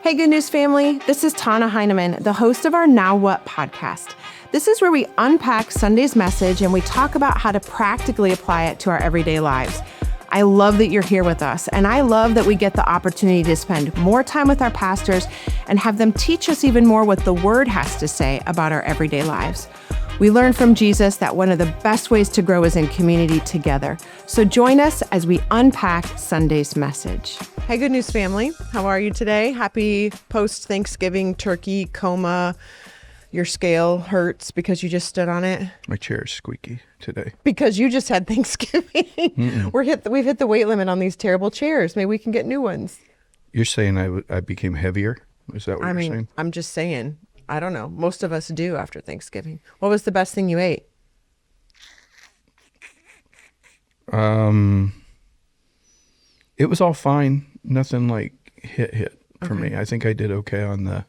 Hey, Good News family. This is Tonna Heineman, the host of our Now What podcast. This is where we unpack Sunday's message and we talk about how to practically apply it to our everyday lives. I love that you're here with us, and I love that we get the opportunity to spend more time with our pastors and have them teach us even more what the Word has to say about our everyday lives. We learn from Jesus that one of the best ways to grow is in community together. So join us as we unpack Sunday's message. Hey, Good News family. How are you today? Happy post-Thanksgiving turkey coma. Your scale hurts because you just stood on it. My chair is squeaky today. Because you just had Thanksgiving. We've hit the weight limit on these terrible chairs. Maybe we can get new ones. You're saying I became heavier? Is that what you're saying? I'm just saying. I don't know. Most of us do after Thanksgiving. What was the best thing you ate? It was all fine. Nothing like hit for me. I think I did okay on the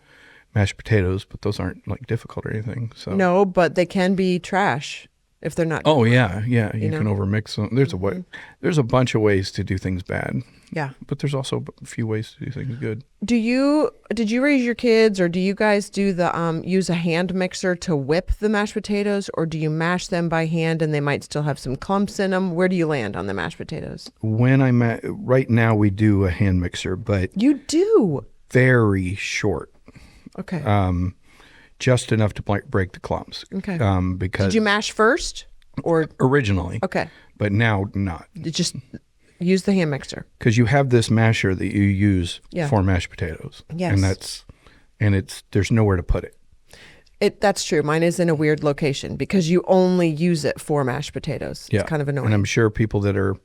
mashed potatoes, but those aren't like difficult or anything. So no, but they can be trash if they're not. Oh yeah. You can overmix them. There's a bunch of ways to do things bad. Yeah, but there's also a few ways to do things good. Did you raise your kids, or do you guys do the use a hand mixer to whip the mashed potatoes, or do you mash them by hand and they might still have some clumps in them? Where do you land on the mashed potatoes? Right now we do a hand mixer, but you do very short. Okay. Just enough to break the clumps. Okay. Because did you mash first, or originally? Okay. But now not. Just use the hand mixer. Because you have this masher that you use for mashed potatoes. Yes. And there's nowhere to put it. That's true. Mine is in a weird location because you only use it for mashed potatoes. It's kind of annoying. And I'm sure people that are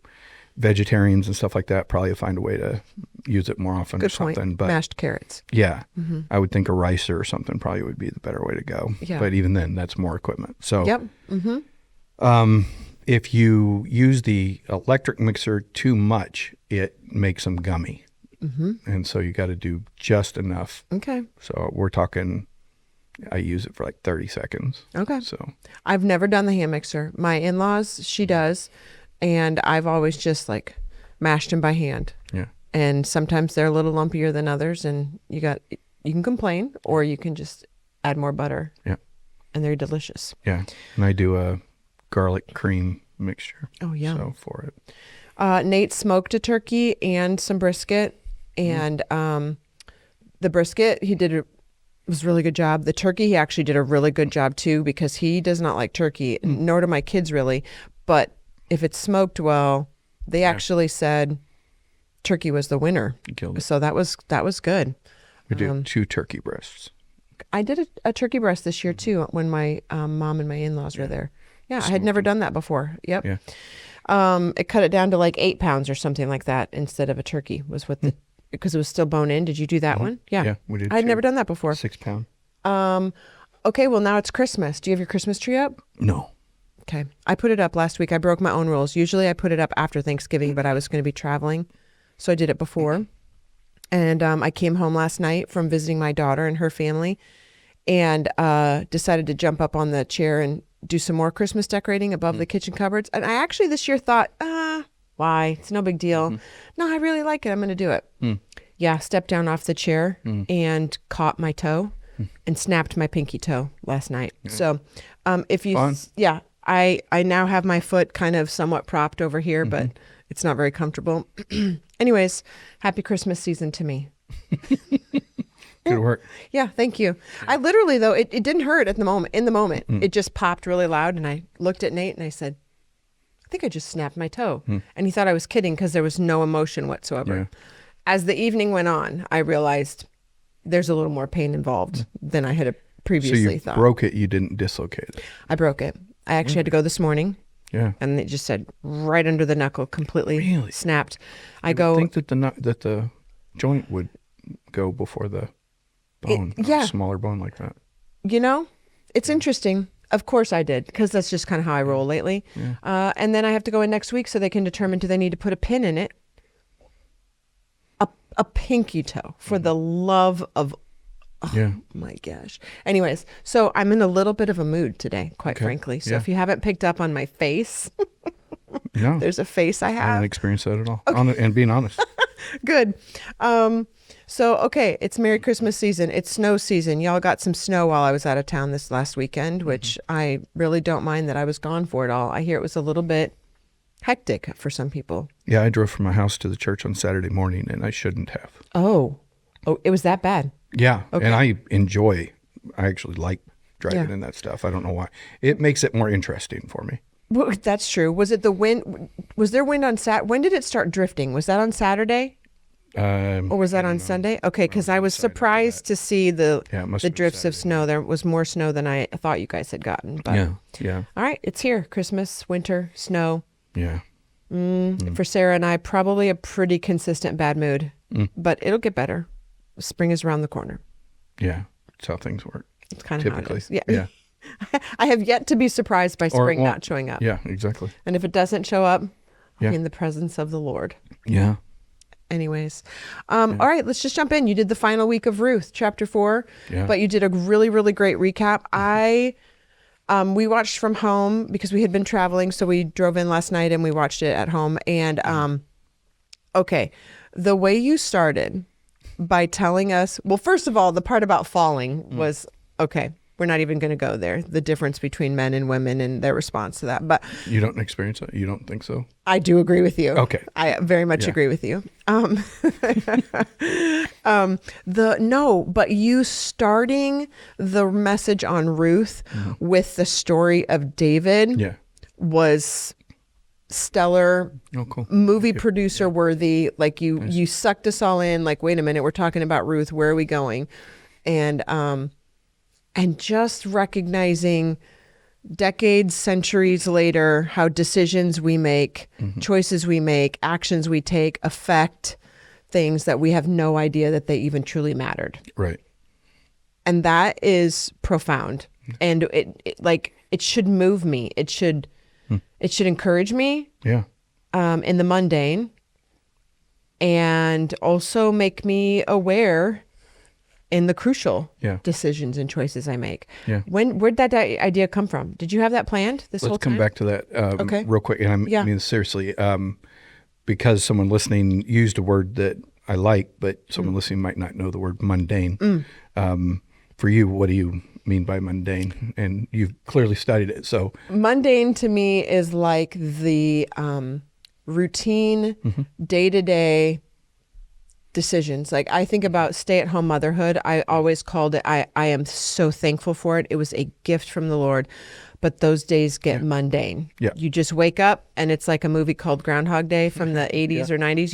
vegetarians and stuff like that probably find a way to use it more often. Good or something. Point. But mashed carrots. Yeah. Mm-hmm. I would think a ricer or something probably would be the better way to go. Yeah. But even then, that's more equipment. So yep. Mm-hmm. If you use the electric mixer too much, it makes them gummy. Mm-hmm. And so you got to do just enough. Okay. So we're talking, I use it for like 30 seconds. Okay. So I've never done the hand mixer. My in-laws, she does. And I've always just like mashed them by hand. Yeah. And sometimes they're a little lumpier than others, and you can complain, or you can just add more butter. Yeah. And they're delicious. Yeah. And I do a garlic cream mixture. Oh, yeah. So for it. Nate smoked a turkey and some brisket, and the brisket was a really good job. The turkey, he actually did a really good job too, because he does not like turkey, nor do my kids really. But if it's smoked well, they actually said turkey was the winner. So that was good. We do 2 turkey breasts. I did a turkey breast this year too when my mom and my in-laws were there. Yeah, I had never done that before. Yep. Yeah. It cut it down to like 8 pounds or something like that instead of a turkey because it was still bone in. Did you do that one? Yeah. Yeah, we did. I had never done that before. 6 pound. Okay, well now it's Christmas. Do you have your Christmas tree up? No. Okay. I put it up last week. I broke my own rules. Usually I put it up after Thanksgiving, but I was going to be traveling, so I did it before. And I came home last night from visiting my daughter and her family, and decided to jump up on the chair and do some more Christmas decorating above the kitchen cupboards. And I actually this year thought, why? It's no big deal. No, I really like it. I'm going to do it. Yeah, stepped down off the chair and caught my toe and snapped my pinky toe last night. Yeah. So if you, Fun. Yeah, I now have my foot kind of somewhat propped over here, but it's not very comfortable. Anyways, happy Christmas season to me. Good work. Yeah, thank you. I literally, though, it didn't hurt in the moment. It just popped really loud, and I looked at Nate and I said, I think I just snapped my toe. And he thought I was kidding because there was no emotion whatsoever. Yeah. As the evening went on, I realized there's a little more pain involved than I had previously thought. So you broke it, you didn't dislocate it? I broke it. I actually had to go this morning. Yeah. And it just said right under the knuckle, completely snapped. I think that the joint would go before the bone, a smaller bone like that. You know, it's interesting. Of course I did, because that's just kind of how I roll lately. Yeah. And then I have to go in next week so they can determine, do they need to put a pin in it? A pinky toe, for the love of, my gosh. Anyways, so I'm in a little bit of a mood today, quite frankly. So if you haven't picked up on my face, there's a face I have. I haven't experienced that at all. Okay. And being honest. Good. Okay, it's Merry Christmas season. It's snow season. Y'all got some snow while I was out of town this last weekend, which I really don't mind that I was gone for it all. I hear it was a little bit hectic for some people. Yeah, I drove from my house to the church on Saturday morning, and I shouldn't have. Oh, it was that bad? Yeah, Okay. and I actually like driving in that stuff. I don't know why. It makes it more interesting for me. Well, that's true. Was it the wind? Was there wind on when did it start drifting? Was that on Saturday? Or was that on Sunday? Okay, because I was surprised to see the drifts of snow. There was more snow than I thought you guys had gotten. But yeah. All right, it's here. Christmas, winter, snow. Yeah. For Sarah and I, probably a pretty consistent bad mood, but it'll get better. Spring is around the corner. Yeah, that's how things work. It's kind of how it is. Yeah. I have yet to be surprised by spring not showing up. Yeah, exactly. And if it doesn't show up, I'll be in the presence of the Lord. Yeah. Anyways. All right, let's just jump in. You did the final week of Ruth, chapter 4, but you did a really, really great recap. We watched from home because we had been traveling. So we drove in last night and we watched it at home. And, okay, the way you started by telling us, well, first of all, the part about falling was, okay, we're not even going to go there. The difference between men and women and their response to that. But you don't experience it? You don't think so? I do agree with you. Okay. I very much agree with you. But you starting the message on Ruth with the story of David was stellar. Oh, cool. Movie producer worthy. Like you sucked us all in. Like, wait a minute, we're talking about Ruth. Where are we going? And just recognizing decades, centuries later, how decisions we make, choices we make, actions we take affect things that we have no idea that they even truly mattered. Right. And that is profound. And it should move me. It should encourage me. Yeah. In the mundane, and also make me aware in the crucial decisions and choices I make. Yeah. Where'd that idea come from? Did you have that planned this whole time? Let's come back to that real quick. And I mean, seriously, because someone listening used a word that I like, but someone listening might not know the word mundane. For you, what do you mean by mundane? And you've clearly studied it. So mundane to me is like the routine, day-to-day decisions. Like I think about stay-at-home motherhood. I always called it, I am so thankful for it. It was a gift from the Lord. But those days get mundane. Yeah. You just wake up and it's like a movie called Groundhog Day from the 80s or 90s,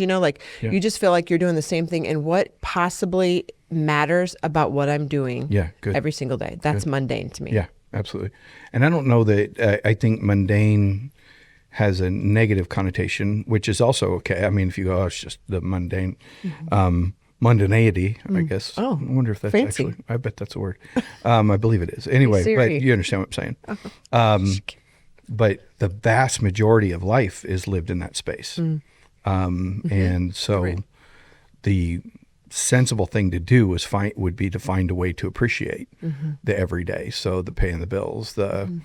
you just feel like you're doing the same thing. And what possibly matters about what I'm doing every single day. That's mundane to me. Yeah, absolutely. And I don't know that, I think mundane has a negative connotation, which is also okay. I mean, if you go, it's just the mundane, mundanity, I guess. Oh, I wonder if that's fancy. actually, I bet that's a word. I believe it is. Anyway, but you understand what I'm saying. But the vast majority of life is lived in that space. And so the sensible thing to do would be to find a way to appreciate the everyday. So the paying the bills, the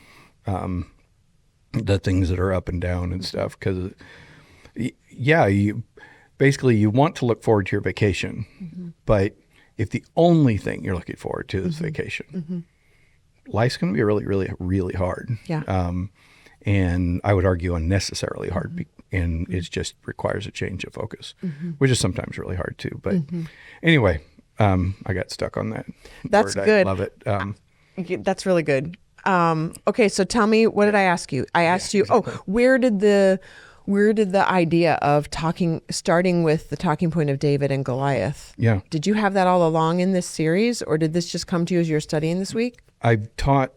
things that are up and down and stuff. Because, you want to look forward to your vacation, but if the only thing you're looking forward to is vacation, life's going to be really, really, really hard. Yeah. And I would argue unnecessarily hard, and it just requires a change of focus, which is sometimes really hard too. But anyway, I got stuck on that. That's word. good. I love it. That's really good. Okay, so tell me, what did I ask you? I asked you, where did the idea of starting with the talking point of David and Goliath? Yeah. Did you have that all along in this series, or did this just come to you as you were studying this week? I've done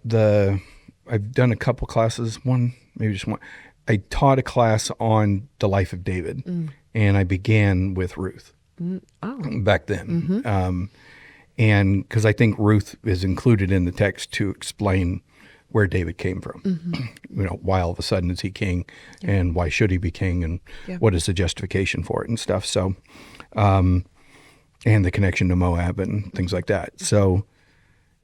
a couple classes, maybe just one. I taught a class on the life of David, and I began with Ruth back then. And because I think Ruth is included in the text to explain where David came from. Why all of a sudden is he king, and why should he be king, and what is the justification for it and stuff. So, and the connection to Moab and things like that. So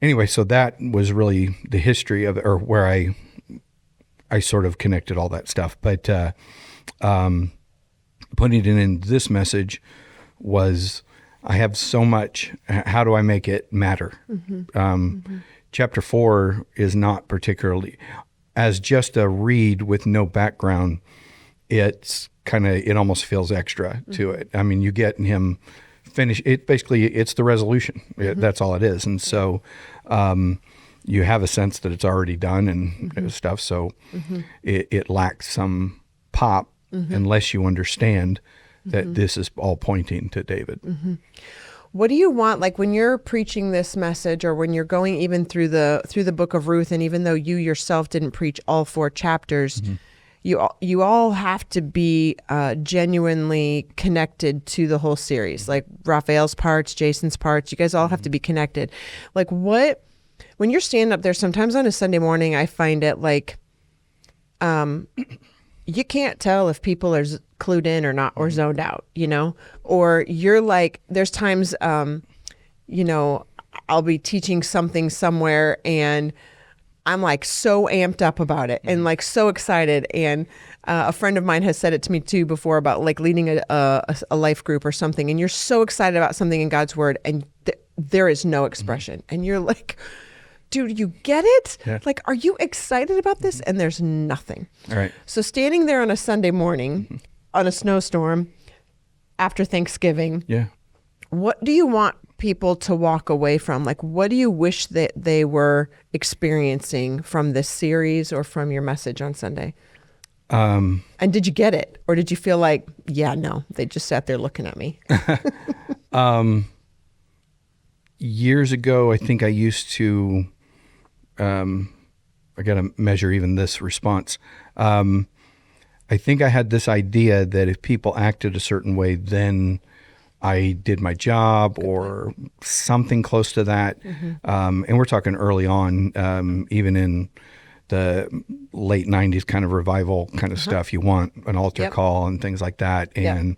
anyway, so that was really the history of it, or where I sort of connected all that stuff. But putting it in this message, was I have so much. How do I make it matter? Chapter 4 is not particularly, as just a read with no background, it almost feels extra to it. I mean, you get him finish it. Basically, it's the resolution. That's all it is. And so you have a sense that it's already done and stuff. So it lacks some pop unless you understand that this is all pointing to David. What do you want, like when you're preaching this message, or when you're going even through the book of Ruth, and even though you yourself didn't preach all 4 chapters, you all have to be genuinely connected to the whole series, like Raphael's parts, Jason's parts. You guys all have to be connected. Like when you're standing up there, sometimes on a Sunday morning, I find it like you can't tell if people are clued in or not, or zoned out, or you're like, there's times, I'll be teaching something somewhere and I'm like so amped up about it and like so excited. And a friend of mine has said it to me too before about like leading a life group or something. And you're so excited about something in God's word and there is no expression. And you're like, dude, you get it? Yeah. Like, are you excited about this? And there's nothing. All right. So standing there on a Sunday morning on a snowstorm after Thanksgiving, what do you want people to walk away from? Like, what do you wish that they were experiencing from this series or from your message on Sunday? And did you get it? Or did you feel like, no, they just sat there looking at me? Years ago, I think I used to, I got to measure even this response. I think I had this idea that if people acted a certain way, then I did my job or something close to that. And we're talking early on, even in the late 90s kind of revival kind of stuff. You want an altar call and things like that. And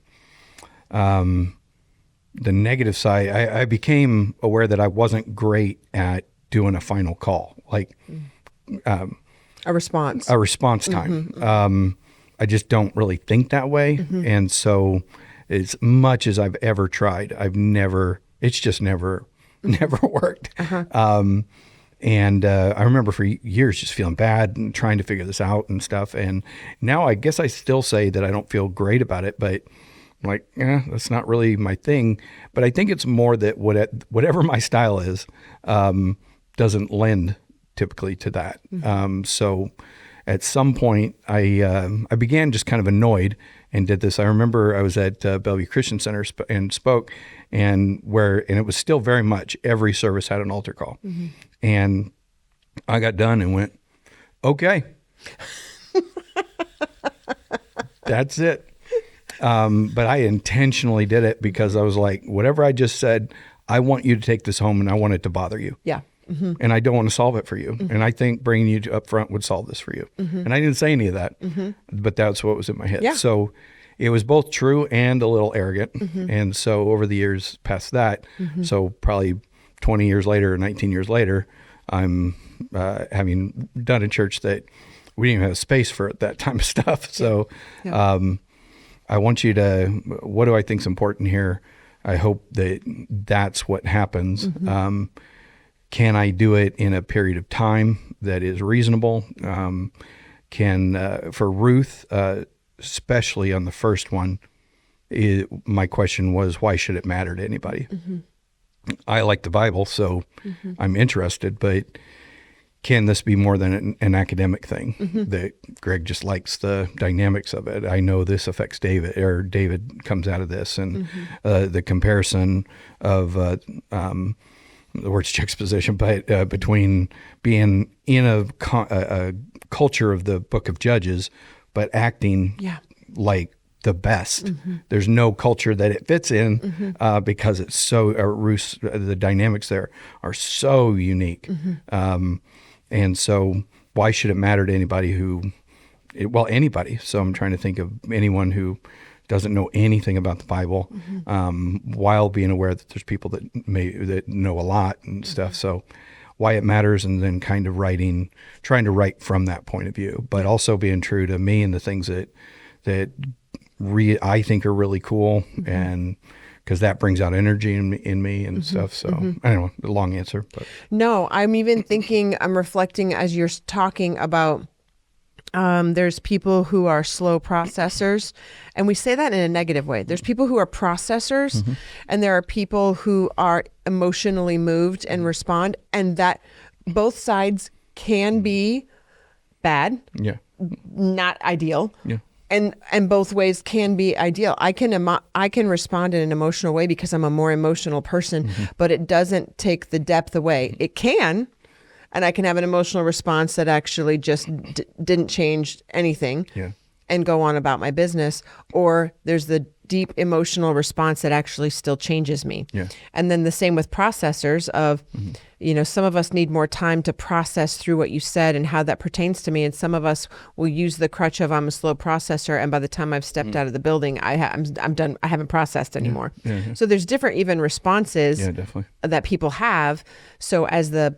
the negative side, I became aware that I wasn't great at doing a final call, like a response time. I just don't really think that way. And so as much as I've ever tried, it's just never worked. And I remember for years just feeling bad and trying to figure this out and stuff. And now I guess I still say that I don't feel great about it, but I'm like, that's not really my thing. But I think it's more that whatever my style is, doesn't lend typically to that. So at some point I began just kind of annoyed and did this. I remember I was at Bellevue Christian Center and spoke, and it was still very much every service had an altar call. And I got done and went, okay, that's it. But I intentionally did it because I was like, whatever I just said, I want you to take this home and I want it to bother you. Yeah. And I don't want to solve it for you. And I think bringing you up front would solve this for you. And I didn't say any of that, but that's what was in my head. Yeah. So it was both true and a little arrogant. And so over the years past that, so probably 20 years later, 19 years later, I'm having done a church that we didn't even have space for that time of stuff. So I want you to, what do I think is important here? I hope that that's what happens. Can I do it in a period of time that is reasonable? For Ruth, especially on the first one, my question was, why should it matter to anybody? I like the Bible, so I'm interested, but can this be more than an academic thing? That Greg just likes the dynamics of it. I know this affects David, or David comes out of this, and the comparison of the word's juxtaposition, but between being in a culture of the Book of Judges, but acting like the best. There's no culture that it fits in because it's so the dynamics there are so unique. And so why should it matter to anybody anybody. So I'm trying to think of anyone who doesn't know anything about the Bible, while being aware that there's people that know a lot and stuff. So why it matters, and then kind of trying to write from that point of view, but also being true to me and the things that I think are really cool, and because that brings out energy in me and stuff. So I don't know, a long answer, but No, I'm even thinking, I'm reflecting as you're talking about, there's people who are slow processors, and we say that in a negative way. There's people who are processors, and there are people who are emotionally moved and respond, and that both sides can be bad, not ideal. And both ways can be ideal. I can respond in an emotional way because I'm a more emotional person, but it doesn't take the depth away. It can, and I can have an emotional response that actually just didn't change anything and go on about my business. Or there's the deep emotional response that actually still changes me. And then the same with processors of, some of us need more time to process through what you said and how that pertains to me. And some of us will use the crutch of I'm a slow processor. And by the time I've stepped out of the building, I'm done. I haven't processed anymore. So there's different even responses that people have. So as the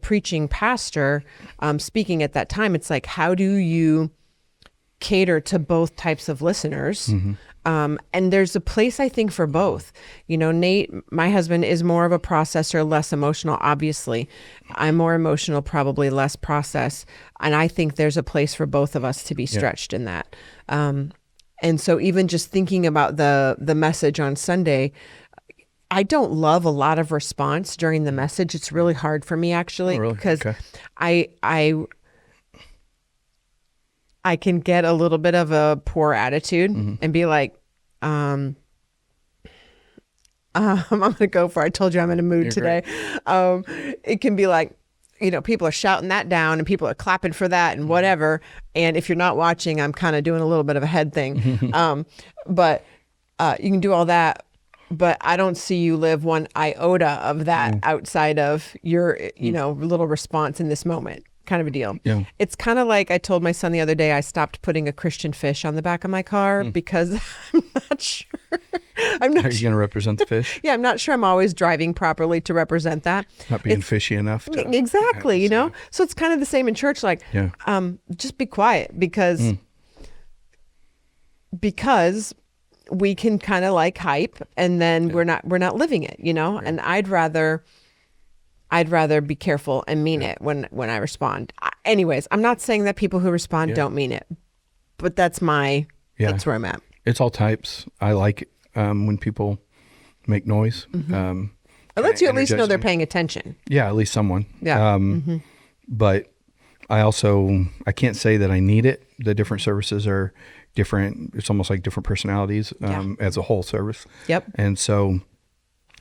preaching pastor, speaking at that time, it's like, how do you cater to both types of listeners? And there's a place, I think, for both. Nate, my husband, is more of a processor, less emotional, obviously. I'm more emotional, probably less process. And I think there's a place for both of us to be stretched in that. And so even just thinking about the message on Sunday, I don't love a lot of response during the message. It's really hard for me, actually, because I can get a little bit of a poor attitude and be like, I'm going to go for it. I told you I'm in a mood today. It can be like, people are shouting that down and people are clapping for that and whatever. And if you're not watching, I'm kind of doing a little bit of a head thing. But you can do all that. But I don't see you live one iota of that outside of your, little response in this moment. Kind of a deal. It's kind of like I told my son the other day, I stopped putting a Christian fish on the back of my car because I'm not sure. Are you going to represent the fish? I'm not sure I'm always driving properly to represent that. Not being fishy enough. Exactly, So it's kind of the same in church. Like, just be quiet because we can kind of like hype and then we're not living it, and I'd rather be careful and mean it when I respond. Anyways, I'm not saying that people who respond don't mean it, but that's where I'm at. It's all types. I like when people make noise. It lets you at least know they're paying attention. Yeah, at least someone. But I can't say that I need it. The different services are different. It's almost like different personalities as a whole service. And so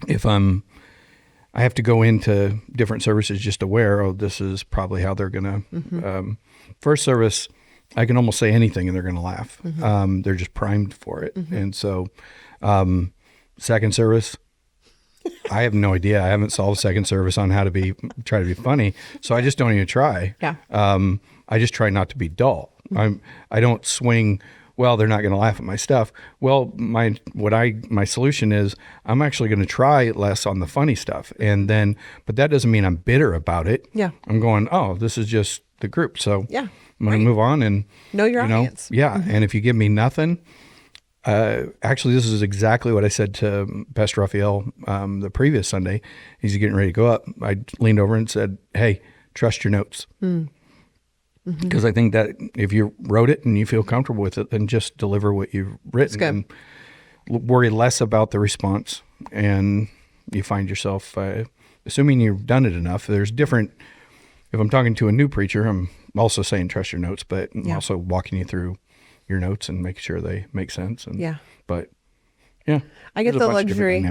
if I have to go into different services just aware, this is probably how they're going to, first service, I can almost say anything and they're going to laugh. They're just primed for it. And so, second service, I have no idea. I haven't solved second service on how to try to be funny. So I just don't even try. I just try not to be dull. I don't swing, well, they're not going to laugh at my stuff. Well, my solution is I'm actually going to try less on the funny stuff. But that doesn't mean I'm bitter about it. I'm going, this is just the group. So I'm going to move on and know your audience. And if you give me nothing, actually, this is exactly what I said to Pastor Raphael the previous Sunday. He's getting ready to go up. I leaned over and said, hey, trust your notes. Because I think that if you wrote it and you feel comfortable with it, then just deliver what you've written and worry less about the response. And you find yourself, assuming you've done it enough, there's different, if I'm talking to a new preacher, I'm also saying trust your notes, but I'm also walking you through your notes and making sure they make sense. But I get the luxury.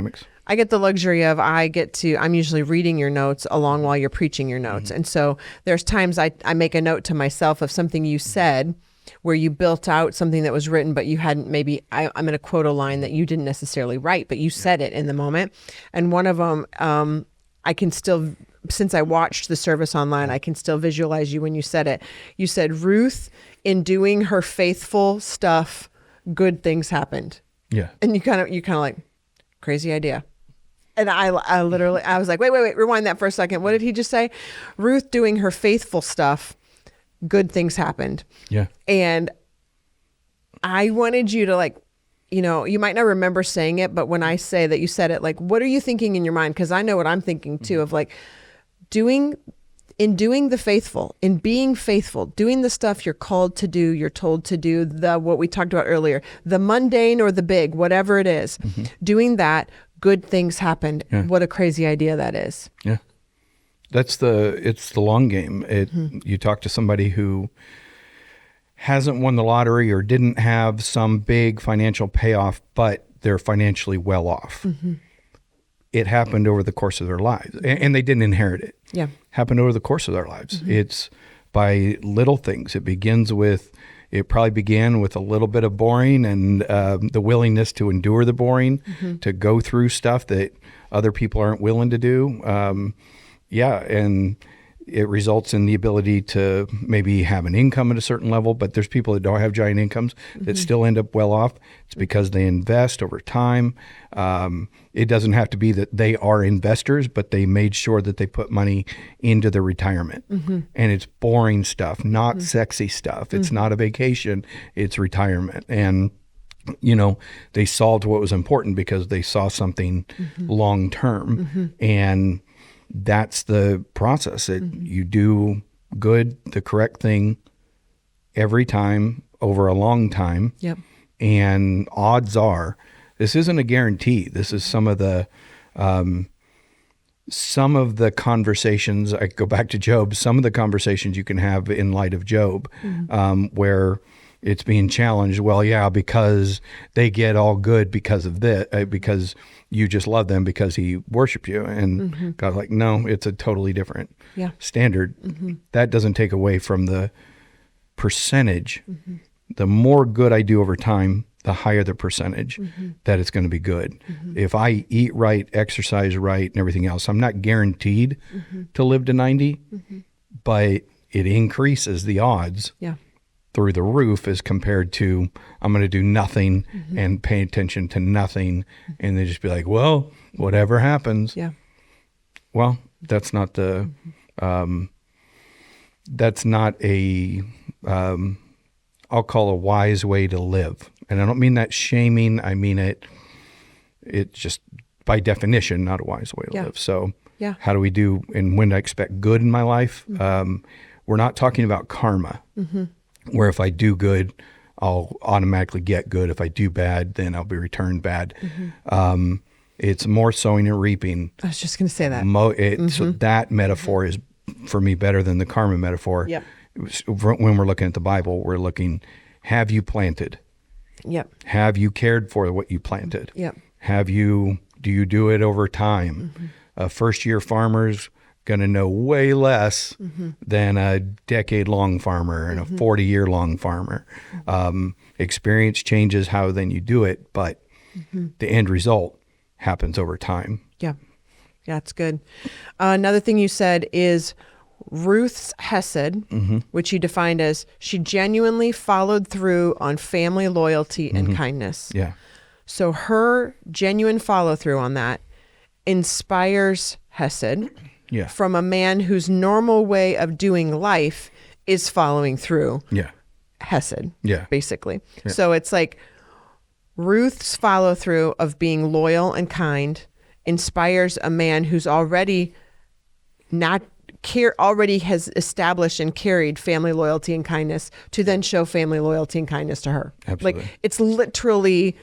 I get the luxury of I'm usually reading your notes along while you're preaching your notes. And so there's times I make a note to myself of something you said where you built out something that was written, but you hadn't I'm going to quote a line that you didn't necessarily write, but you said it in the moment. And one of them, I can still, since I watched the service online, I can still visualize you when you said it. You said, Ruth, in doing her faithful stuff, good things happened. And you kind of like, crazy idea. And I was like, wait, rewind that for a second. What did he just say? Ruth doing her faithful stuff, good things happened. And I wanted you to you know, you might not remember saying it, but when I say that you said it, like, what are you thinking in your mind? Because I know what I'm thinking too, of like doing the faithful, in being faithful, doing the stuff you're called to do, you're told to do, what we talked about earlier, the mundane or the big, whatever it is, doing that, good things happen. Yeah. What a crazy idea that is. Yeah. It's the long game. You talk to somebody who hasn't won the lottery or didn't have some big financial payoff, but they're financially well off. It happened over the course of their lives, and they didn't inherit it. Yeah. Happened over the course of their lives. It's by little things. It probably began with a little bit of boring and the willingness to endure the boring, to go through stuff that other people aren't willing to do. And it results in the ability to maybe have an income at a certain level, but there's people that don't have giant incomes that still end up well off. It's because they invest over time. It doesn't have to be that they are investors, but they made sure that they put money into their retirement. And it's boring stuff, not sexy stuff. It's not a vacation, it's retirement. And you know, they solved what was important because they saw something long term. And that's the process. You do good, the correct thing every time over a long time. Yep. And odds are, this isn't a guarantee. This is some of the conversations. I go back to Job. Some of the conversations you can have in light of Job, where it's being challenged. Well, yeah, because they get all good because of this, because you just love them because he worshiped you. And God's like, no, it's a totally different standard. That doesn't take away from the percentage. The more good I do over time, the higher the percentage that it's going to be good. If I eat right, exercise right, and everything else, I'm not guaranteed to live to 90, but it increases the odds through the roof as compared to I'm going to do nothing and pay attention to nothing, and they just be like, well, whatever happens. Yeah. Well, that's not the that's not a I'll call a wise way to live. And I don't mean that shaming. I mean it's just by definition not a wise way to live. So how do we do, and when do I expect good in my life? We're not talking about karma, where if I do good, I'll automatically get good. If I do bad, then I'll be returned bad. It's more sowing and reaping. I was just going to say that. So that metaphor is, for me, better than the karma metaphor. When we're looking at the Bible, we're looking, have you planted? Have you cared for what you planted? Do you do it over time? A first-year farmer's going to know way less than a decade-long farmer and a 40-year-long farmer. Experience changes how then you do it, but the end result happens over time. Yeah, it's good. Another thing you said is Ruth's hesed, which you defined as she genuinely followed through on family loyalty and kindness. Yeah. So her genuine follow through on that inspires hesed from a man whose normal way of doing life is following through. Hesed. Basically. So it's like Ruth's follow through of being loyal and kind inspires a man who's already already has established and carried family loyalty and kindness to then show family loyalty and kindness to her. Absolutely. Like it's literally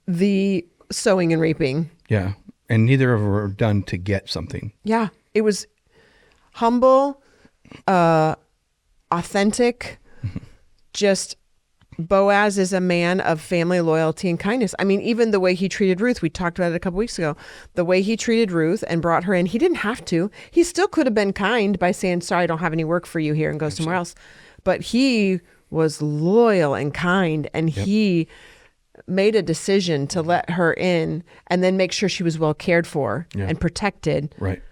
the sowing and reaping. Yeah. And neither of them are done to get something. Yeah. It was humble, authentic, just Boaz is a man of family loyalty and kindness. I mean, even the way he treated Ruth, we talked about it a couple weeks ago, the way he treated Ruth and brought her in, he didn't have to. He still could have been kind by saying, sorry, I don't have any work for you here, and go somewhere else. But he was loyal and kind, and he made a decision to let her in and then make sure she was well cared for and protected. Right.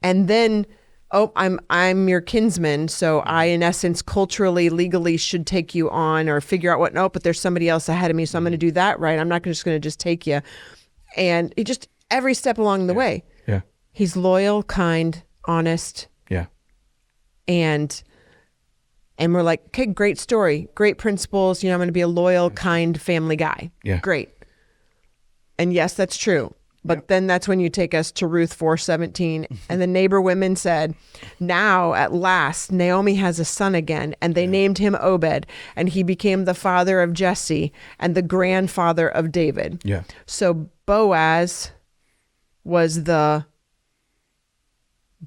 And then, I'm your kinsman, so I, in essence, culturally, legally should take you on or figure out what, but there's somebody else ahead of me, so I'm going to do that right. I'm not just going to just take you. And it just, every step along the way. Yeah. He's loyal, kind, honest. Yeah. And And we're like, okay, great story, great principles. I'm going to be a loyal, kind family guy. Yeah. Great. And yes, that's true. But then that's when you take us to Ruth 4:17. And the neighbor women said, now at last, Naomi has a son again. And they named him Obed. And he became the father of Jesse and the grandfather of David. Yeah. So Boaz was the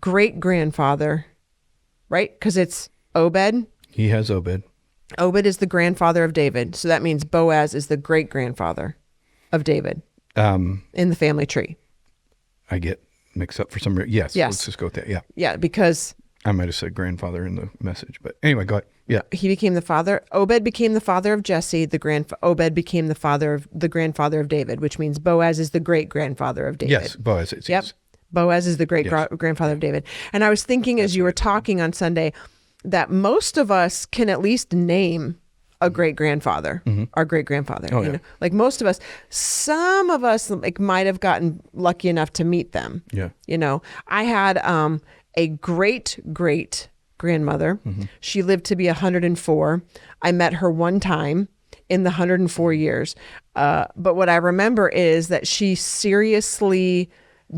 great grandfather, right? Because it's Obed. He has Obed. Obed is the grandfather of David. So that means Boaz is the great grandfather of David in the family tree. I get mixed up for some reason. Yes. Let's just go with that. Yeah. Yeah, because I might have said grandfather in the message, but anyway, go ahead. Yeah. he became the father. Obed became the father of Jesse. Obed became the grandfather of David, which means Boaz is the great grandfather of David. Yes, Boaz. Yep. Boaz is the great grandfather of David. And I was thinking as you were talking on Sunday that most of us can at least name a great grandfather, our great grandfather. Oh, yeah. Like most of us, some of us like might have gotten lucky enough to meet them. Yeah. I had a great grandmother. She lived to be 104. I met her one time in the 104 years. But what I remember is that she seriously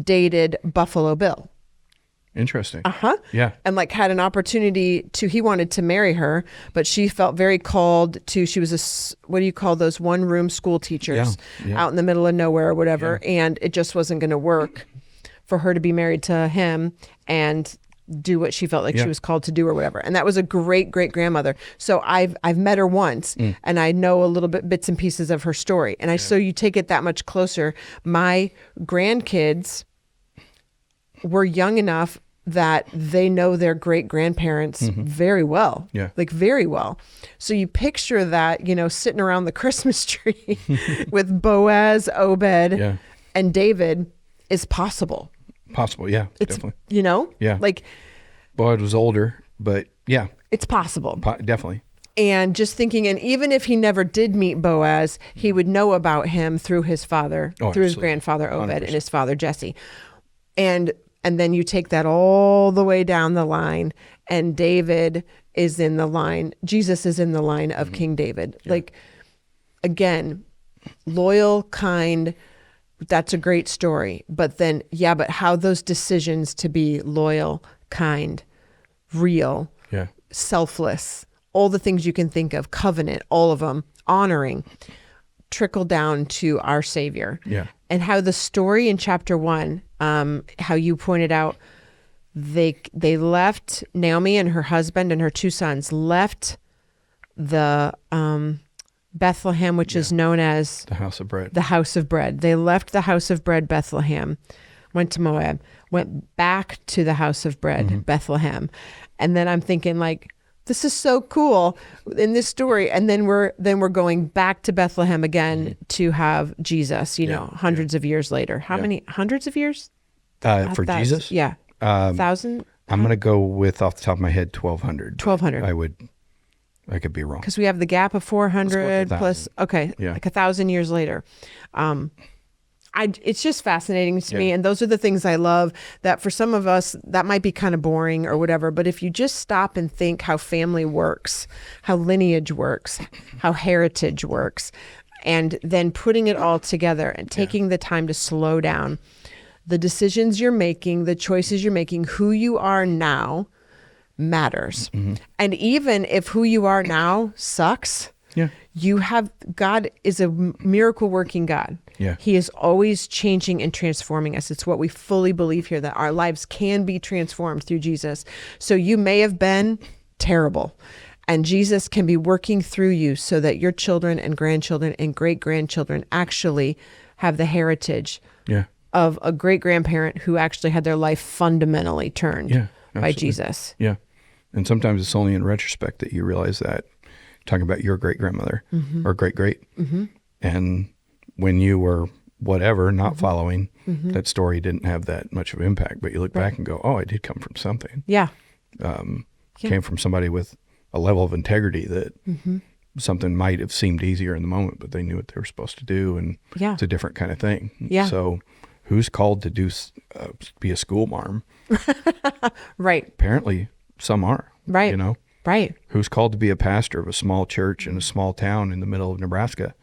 dated Buffalo Bill. Interesting. Yeah. And like had an opportunity he wanted to marry her, but she felt very called to, she was what do you call those one-room school teachers out in the middle of nowhere or whatever. Yeah. And it just wasn't going to work for her to be married to him and do what she felt like she was called to do or whatever. And that was a great grandmother. So I've met her once and I know a little bits and pieces of her story. And so you take it that much closer. My grandkids were young enough that they know their great grandparents very well, like very well. So you picture that, sitting around the Christmas tree with Boaz, Obed, and David is possible. Possible, yeah, it's, definitely. Yeah. Like Boaz was older, but yeah. It's possible. Definitely. And just thinking, and even if he never did meet Boaz, he would know about him through his father, through his grandfather Obed 100%. And his father Jesse. And then you take that all the way down the line, and David is in the line. Jesus is in the line of King David. Yeah. Like, again, loyal, kind, that's a great story. But then, but how those decisions to be loyal, kind, real, selfless, all the things you can think of, covenant, all of them, honoring, trickle down to our Savior. Yeah. And how the story in chapter 1, how you pointed out, they left, Naomi and her husband and her 2 sons left the Bethlehem, which is known as the house of bread. The house of bread. They left the house of bread, Bethlehem, went to Moab, went back to the house of bread, Bethlehem. And then I'm thinking like, this is so cool in this story. And then we're going back to Bethlehem again to have Jesus, hundreds of years later. How many hundreds of years? For Jesus? Yeah. 1,000? I'm going to go with off the top of my head, 1,200. 1,200. I could be wrong. Because we have the gap of 400 plus, like 1,000 years later. It's just fascinating to me. And those are the things I love that for some of us, that might be kind of boring or whatever. But if you just stop and think how family works, how lineage works, how heritage works, and then putting it all together and taking the time to slow down, the decisions you're making, the choices you're making, who you are now matters. And even if who you are now sucks, God is a miracle working God. Yeah. He is always changing and transforming us. It's what we fully believe here, that our lives can be transformed through Jesus. So you may have been terrible, and Jesus can be working through you so that your children and grandchildren and great-grandchildren actually have the heritage of a great-grandparent who actually had their life fundamentally turned by Jesus. Yeah. And sometimes it's only in retrospect that you realize that. Talking about your great-grandmother or great-great. And when you were whatever, not following, that story didn't have that much of an impact. But you look back and go, oh, I did come from something. Yeah. Came from somebody with a level of integrity that something might have seemed easier in the moment, but they knew what they were supposed to do. And it's a different kind of thing. Yeah. So who's called to be a school marm? Right. Apparently some are. Right. Right. Who's called to be a pastor of a small church in a small town in the middle of Nebraska?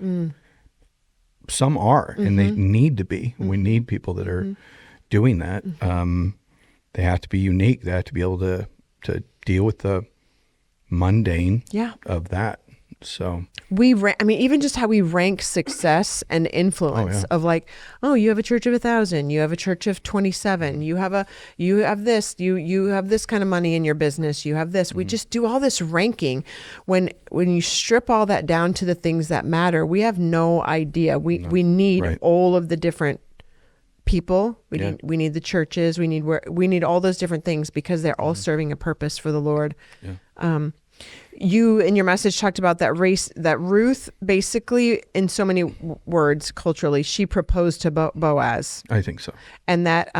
Some are, and they need to be. We need people that are doing that. They have to be unique. They have to be able to deal with the mundane of that. So even just how we rank success and influence of like, oh, you have a church of 1,000, you have a church of 27, you have this kind of money in your business, you have this. We just do all this ranking. When you strip all that down to the things that matter, we have no idea. We need all of the different people. We need the churches. We need all those different things because they're all serving a purpose for the Lord. Yeah. You in your message talked about that Ruth basically, in so many words culturally, she proposed to Boaz. I think so. And that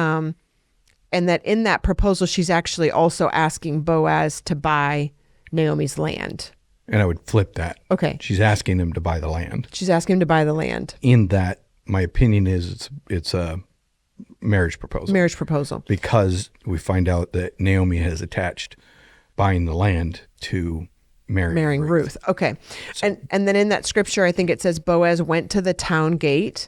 in that proposal, she's actually also asking Boaz to buy Naomi's land. And I would flip that. Okay. She's asking him to buy the land. She's asking him to buy the land. In that, my opinion is it's a marriage proposal. Marriage proposal. Because we find out that Naomi has attached buying the land to marrying Ruth. Okay. So, and then in that scripture, I think it says Boaz went to the town gate.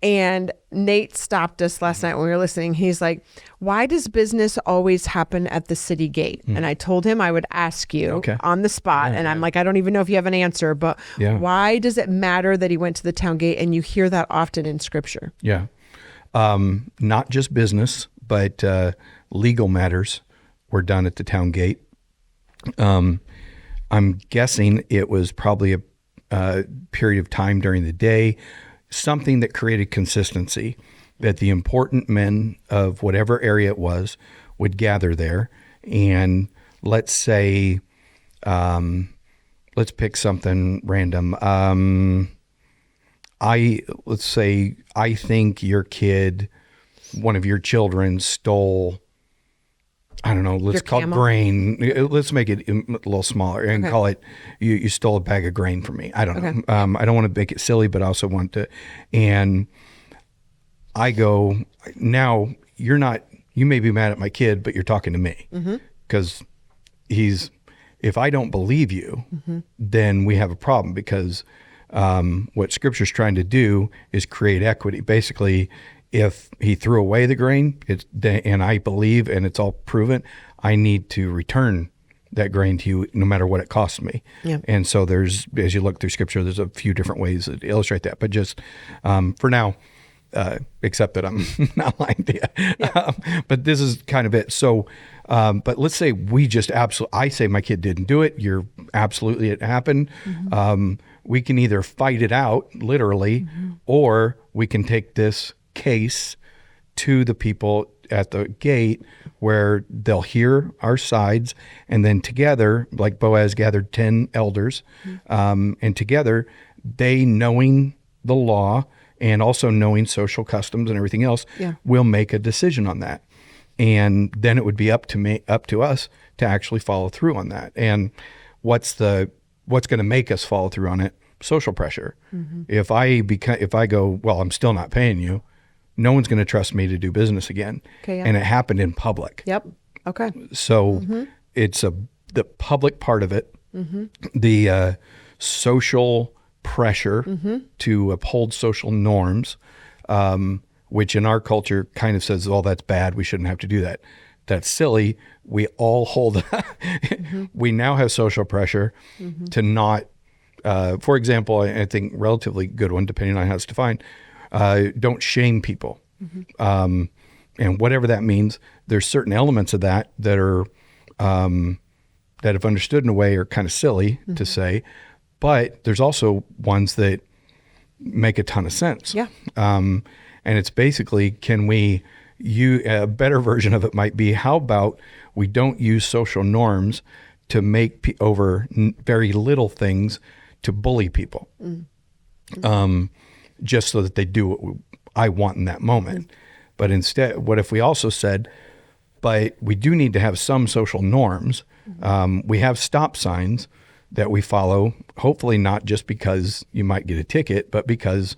And Nate stopped us last night when we were listening. He's like, why does business always happen at the city gate? And I told him I would ask you on the spot. And I'm like, I don't even know if you have an answer, but why does it matter that he went to the town gate? And you hear that often in scripture. Yeah. Not just business, but legal matters were done at the town gate. I'm guessing it was probably a period of time during the day, something that created consistency, that the important men of whatever area it was would gather there. And let's say, let's pick something random. Let's say I think your kid, one of your children stole, I don't know, let's call it grain. Let's make it a little smaller and call it, you stole a bag of grain from me. I don't know. I don't want to make it silly, but I also want to, and I go, now you may be mad at my kid, but you're talking to me because if I don't believe you, then we have a problem because what Scripture's trying to do is create equity. Basically, if he threw away the grain, and I believe, and it's all proven, I need to return that grain to you no matter what it costs me. Yeah. And so as you look through Scripture, there's a few different ways to illustrate that. But just for now, except that I'm not lying to you. Yeah. But this is kind of it. So, but let's say I say my kid didn't do it. It happened. We can either fight it out, literally, or we can take this case to the people at the gate where they'll hear our sides, and then together, like Boaz gathered 10 elders, and together they, knowing the law and also knowing social customs and everything else, will make a decision on that. And then it would be up to us to actually follow through on that. And what's going to make us follow through on it? Social pressure. If I go, well, I'm still not paying you, no one's going to trust me to do business again. And it happened in public. Yep. Okay. So it's the public part of it, the social pressure to uphold social norms, which in our culture kind of says, oh, that's bad. We shouldn't have to do that. That's silly. We all hold, we now have social pressure to not, for example, I think relatively good one, depending on how it's defined, don't shame people. And whatever that means, there's certain elements of that are, that if understood in a way are kind of silly to say, but there's also ones that make a ton of sense. Yeah. And it's basically, a better version of it might be, how about we don't use social norms to make over very little things to bully people, just so that they do what I want in that moment. But instead, what if we also said, but we do need to have some social norms. We have stop signs that we follow, hopefully not just because you might get a ticket, but because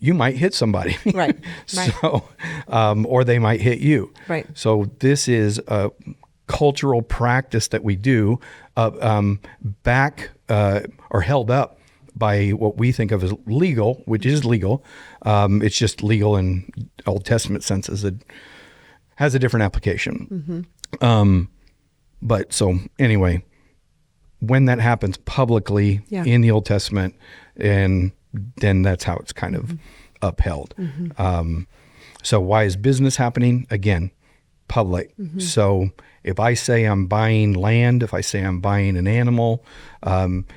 you might hit somebody. Right. So, or they might hit you. Right. So this is cultural practice that we do back or held up by what we think of as legal, which is legal. It's just legal in Old Testament senses. It has a different application. But so anyway, when that happens publicly in the Old Testament, and then that's how it's kind of upheld. So why is business happening? Again, public. So if I say I'm buying land, if I say I'm buying an animal,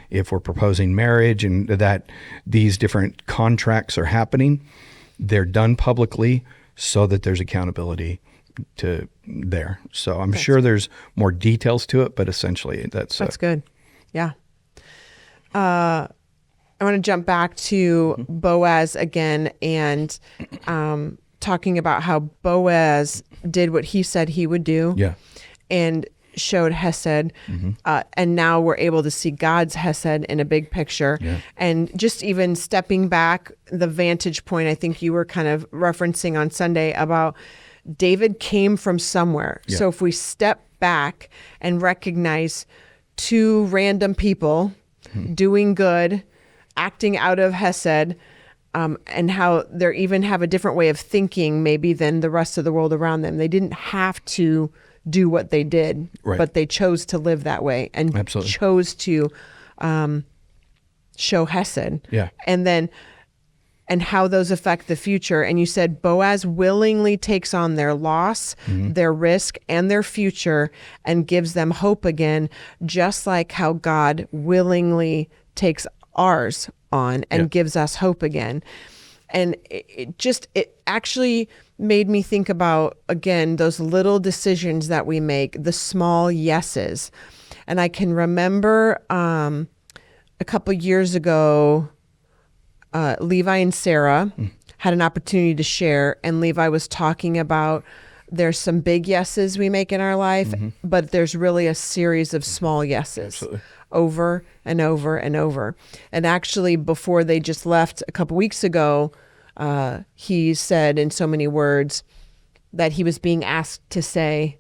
if we're proposing marriage and that these different contracts are happening, they're done publicly so that there's accountability to there. So I'm sure there's more details to it, but essentially that's good. Yeah. I want to jump back to Boaz again and talking about how Boaz did what he said he would do and showed Hesed. And now we're able to see God's Hesed in a big picture. And just even stepping back, the vantage point I think you were kind of referencing on Sunday about David came from somewhere. So if we step back and recognize two random people doing good, acting out of Hesed, and how they even have a different way of thinking maybe than the rest of the world around them. They didn't have to do what they did, but they chose to live that way and chose to show Hesed. And how those affect the future. And you said Boaz willingly takes on their loss, their risk, and their future and gives them hope again, just like how God willingly takes ours on and gives us hope again. And it actually made me think about, again, those little decisions that we make, the small yeses. And I can remember a couple years ago, Levi and Sarah had an opportunity to share, and Levi was talking about there's some big yeses we make in our life, but there's really a series of small yeses over and over and over. And actually, before they just left a couple weeks ago, he said in so many words that he was being asked to say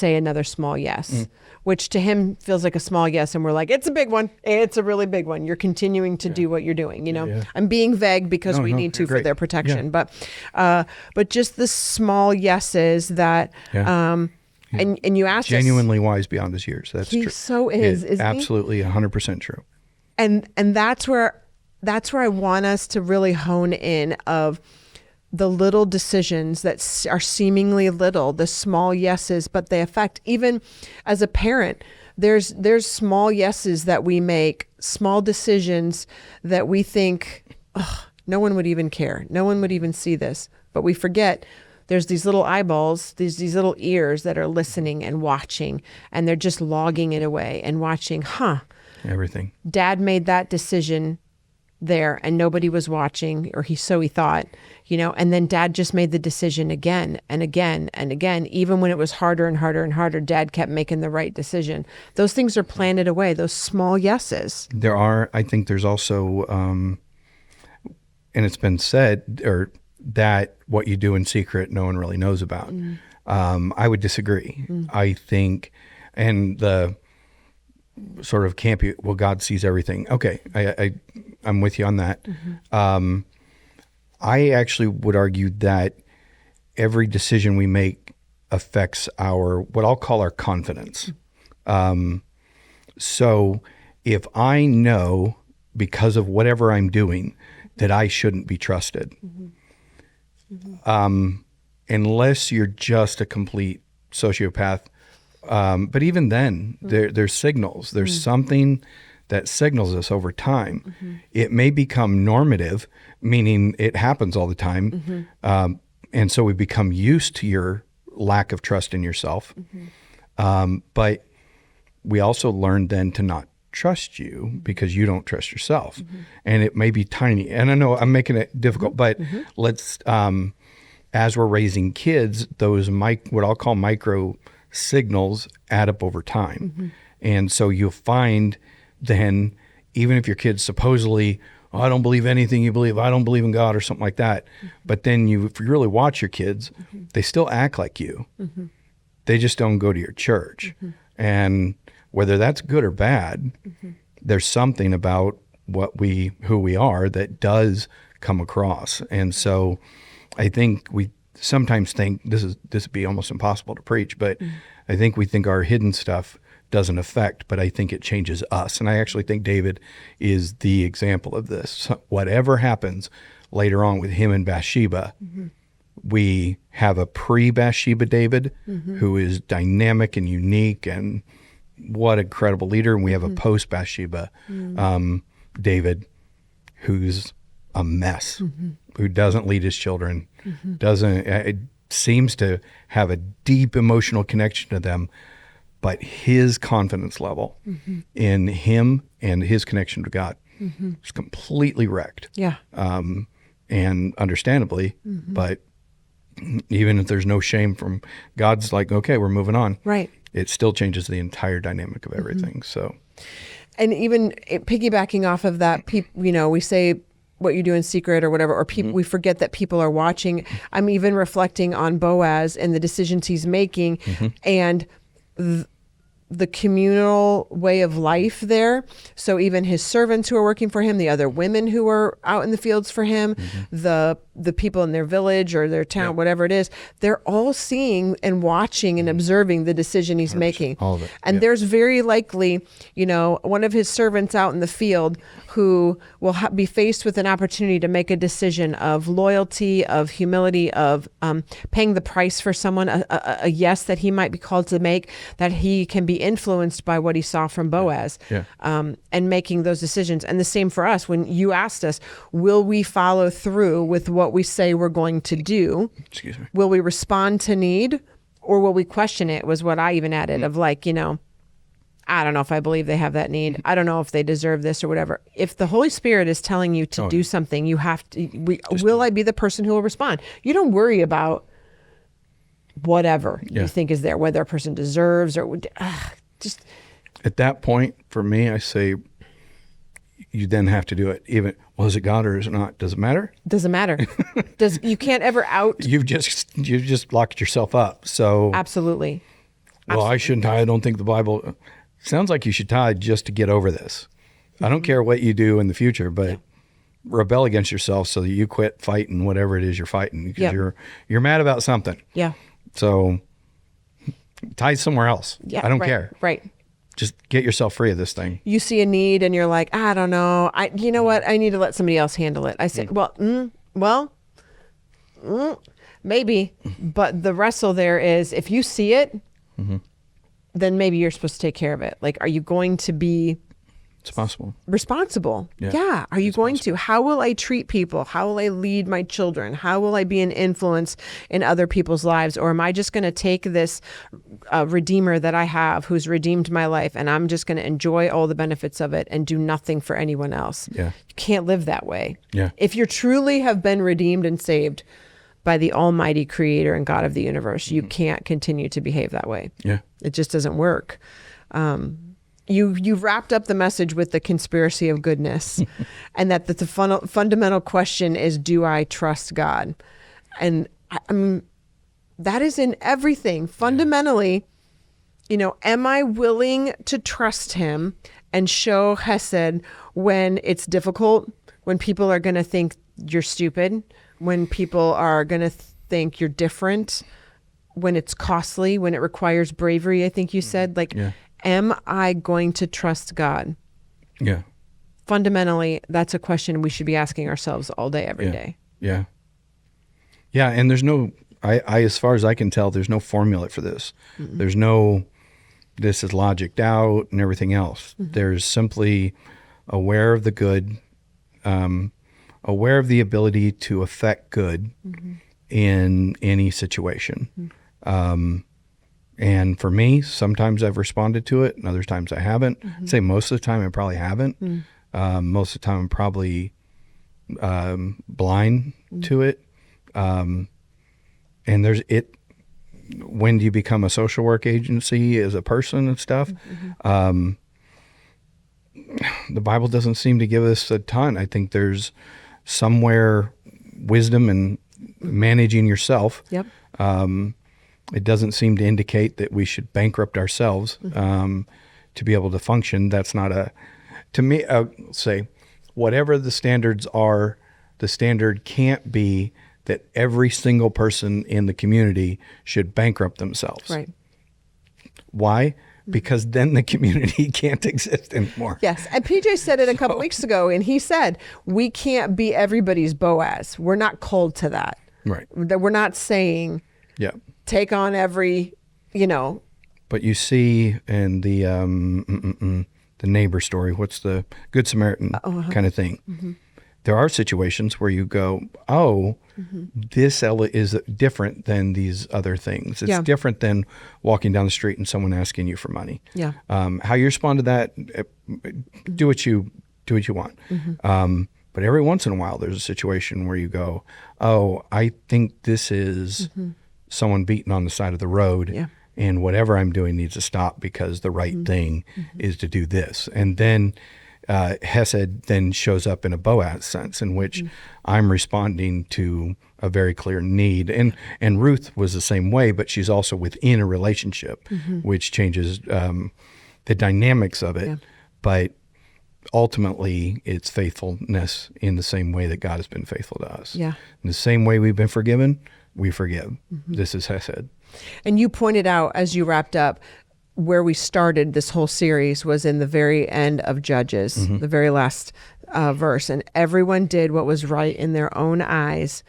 another small yes, which to him feels like a small yes. And we're like, it's a big one. It's a really big one. You're continuing to do what you're doing. You know, I'm being vague because we need to for their protection, but just the small yeses that, and you asked genuinely wise beyond his years. That's true. So is absolutely 100% true. And that's where I want us to really hone in of the little decisions that are seemingly little, the small yeses, but they affect, even as a parent, there's small yeses that we make, small decisions that we think, no one would even care. No one would even see this. But we forget there's these little eyeballs, these little ears that are listening and watching, and they're just logging it away and watching, everything. Dad made that decision there and nobody was watching, or he thought, and then Dad just made the decision again and again and again. Even when it was harder and harder and harder, Dad kept making the right decision. Those things are planted away, those small yeses. I think there's also, and it's been said, or that what you do in secret, no one really knows about. I would disagree. I think, and the sort of campy, well, God sees everything. Okay, I'm with you on that. I actually would argue that every decision we make affects what I'll call our confidence. So if I know because of whatever I'm doing that I shouldn't be trusted, unless you're just a complete sociopath, but even then, there's signals. There's something that signals us over time. It may become normative, meaning it happens all the time. And so we become used to your lack of trust in yourself. But we also learn then to not trust you because you don't trust yourself. And it may be tiny. And I know I'm making it difficult, but let's, as we're raising kids, those what I'll call micro signals add up over time. And so you'll find then, even if your kids supposedly, I don't believe anything you believe, I don't believe in God or something like that. But then if you really watch your kids, they still act like you. They just don't go to your church. And whether that's good or bad, there's something about who we are that does come across. And so I think we sometimes think this would be almost impossible to preach, but I think we think our hidden stuff doesn't affect, but I think it changes us. And I actually think David is the example of this. So whatever happens later on with him and Bathsheba, we have a pre-Bathsheba David who is dynamic and unique and what an incredible leader. And we have a post-Bathsheba David who's a mess, who doesn't lead his children, it seems to have a deep emotional connection to them, but his confidence level in him and his connection to God is completely wrecked. Yeah. And understandably, but even if there's no shame from God's like, okay, we're moving on. Right. It still changes the entire dynamic of everything. So, and even piggybacking off of that, we say what you do in secret or whatever, or we forget that people are watching. I'm even reflecting on Boaz and the decisions he's making and the communal way of life there. So even his servants who are working for him, the other women who are out in the fields for him, the people in their village or their town, whatever it is, they're all seeing and watching and observing the decision he's making. All of it. And there's very likely, one of his servants out in the field who will be faced with an opportunity to make a decision of loyalty, of humility, of paying the price for someone, a yes that he might be called to make, that he can be influenced by what he saw from Boaz, and making those decisions. And the same for us. When you asked us, will we follow through with what we say we're going to do? Excuse me. Will we respond to need, or will we question it, was what I even added, of like, I don't know if I believe they have that need. I don't know if they deserve this or whatever. If the Holy Spirit is telling you to do something, you have to, will I be the person who will respond? You don't worry about whatever you think is there, whether a person deserves or just. At that point, for me, I say, you then have to do it. Even, is it God or is it not? Does it matter? Doesn't matter. You can't ever out. You've just locked yourself up. So Absolutely. Well, I shouldn't tithe. I don't think the Bible sounds like you should tithe just to get over this. I don't care what you do in the future, but rebel against yourself so that you quit fighting whatever it is you're fighting, because you're mad about something. Yeah. So tithe somewhere else. Yeah. I don't care. Right. Just get yourself free of this thing. You see a need and you're like, I don't know. You know what? I need to let somebody else handle it. I say, maybe. But the wrestle there is, if you see it, then maybe you're supposed to take care of it. Like, are you going to be responsible? Yeah. Are you going to? How will I treat people? How will I lead my children? How will I be an influence in other people's lives? Or am I just going to take this Redeemer that I have who's redeemed my life, and I'm just going to enjoy all the benefits of it and do nothing for anyone else? Yeah. You can't live that way. Yeah. If you truly have been redeemed and saved by the Almighty Creator and God of the universe, you can't continue to behave that way. Yeah. It just doesn't work. You wrapped up the message with the conspiracy of goodness, and that the fundamental question is, do I trust God? And that is in everything. Fundamentally, am I willing to trust him and show Hesed when it's difficult, when people are going to think you're stupid, when people are going to think you're different, when it's costly, when it requires bravery, I think you said, am I going to trust God? Yeah. Fundamentally, that's a question we should be asking ourselves all day, every day. Yeah. Yeah. And there's no, as far as I can tell, there's no formula for this. There's no, this is logicked out and everything else. There's simply aware of the good, aware of the ability to affect good in any situation. And for me, sometimes I've responded to it and other times I haven't. I'd say most of the time I probably haven't. Most of the time I'm probably blind to it. And when do you become a social work agency as a person and stuff? The Bible doesn't seem to give us a ton. I think there's somewhere wisdom in managing yourself. Yep. It doesn't seem to indicate that we should bankrupt ourselves to be able to function. That's not to me, say, whatever the standards are, the standard can't be that every single person in the community should bankrupt themselves. Right. Why? Because then the community can't exist anymore. Yes. And PJ said it a couple weeks ago, and he said, we can't be everybody's Boaz. We're not called to that. Right. That we're not saying, take on every, But you see in the neighbor story, what's the Good Samaritan kind of thing? Mm-hmm. There are situations where you go, this is different than these other things. It's different than walking down the street and someone asking you for money. Yeah. How you respond to that, do what you want. Mm-hmm. But every once in a while, there's a situation where you go, I think this is someone beaten on the side of the road. Yeah. And whatever I'm doing needs to stop because the right thing is to do this. And then Hesed then shows up in a Boaz sense in which I'm responding to a very clear need. And Ruth was the same way, but she's also within a relationship, which changes the dynamics of it. Yeah. But ultimately, it's faithfulness in the same way that God has been faithful to us. Yeah. In the same way we've been forgiven, we forgive. This is Hesed. And you pointed out as you wrapped up, where we started this whole series was in the very end of Judges, the very last verse. And everyone did what was right in their own eyes,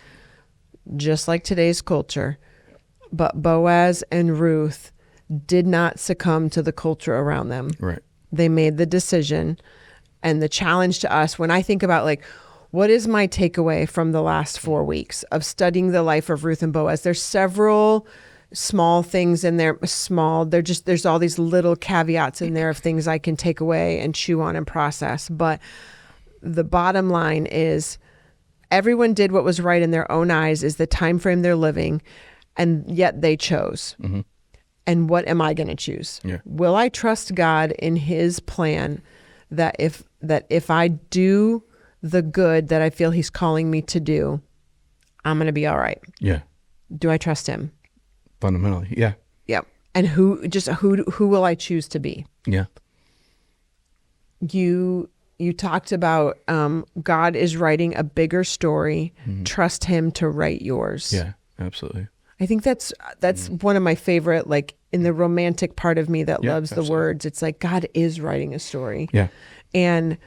just like today's culture. But Boaz and Ruth did not succumb to the culture around them. Right. They made the decision. And the challenge to us, when I think about what is my takeaway from the last 4 weeks of studying the life of Ruth and Boaz? There's several small things in there, there's all these little caveats in there of things I can take away and chew on and process. But the bottom line is everyone did what was right in their own eyes is the time frame they're living, and yet they chose. Mm-hmm. And what am I going to choose? Yeah. Will I trust God in his plan that if I do the good that I feel he's calling me to do, I'm going to be all right? Yeah. Do I trust him? Fundamentally, yeah. Yep. And who will I choose to be? Yeah. You talked about God is writing a bigger story. Mm-hmm. Trust him to write yours. Yeah, absolutely. I think that's one of my favorite, in the romantic part of me that loves the words. It's like God is writing a story. Yeah. And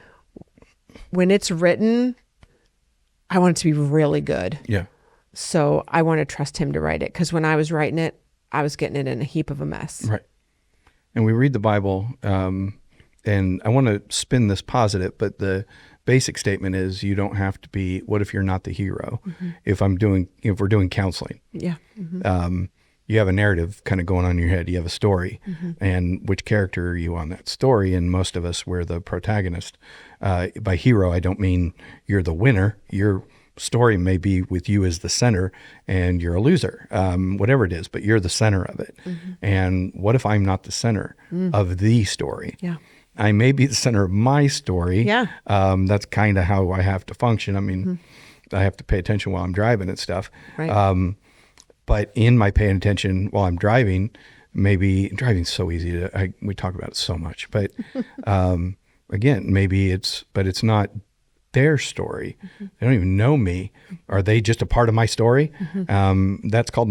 when it's written, I want it to be really good. Yeah. So I want to trust him to write it, because when I was writing it, I was getting it in a heap of a mess. Right. And we read the Bible, and I want to spin this positive, but the basic statement is you don't have to be, what if you're not the hero? Mm-hmm. If we're doing counseling. Yeah. Mm-hmm. You have a narrative kind of going on in your head. You have a story. Mm-hmm. And which character are you on that story? And most of us, we're the protagonist. By hero, I don't mean you're the winner. Your story may be with you as the center and you're a loser, whatever it is, but you're the center of it. Mm-hmm. And what if I'm not the center of the story? Yeah. I may be the center of my story. Yeah. That's kind of how I have to function. I mean, I have to pay attention while I'm driving and stuff. Right. But in my paying attention while I'm driving, maybe driving's so easy we talk about it so much, but again, maybe it's not their story. Mm-hmm. They don't even know me. Are they just a part of my story? Mm-hmm. That's called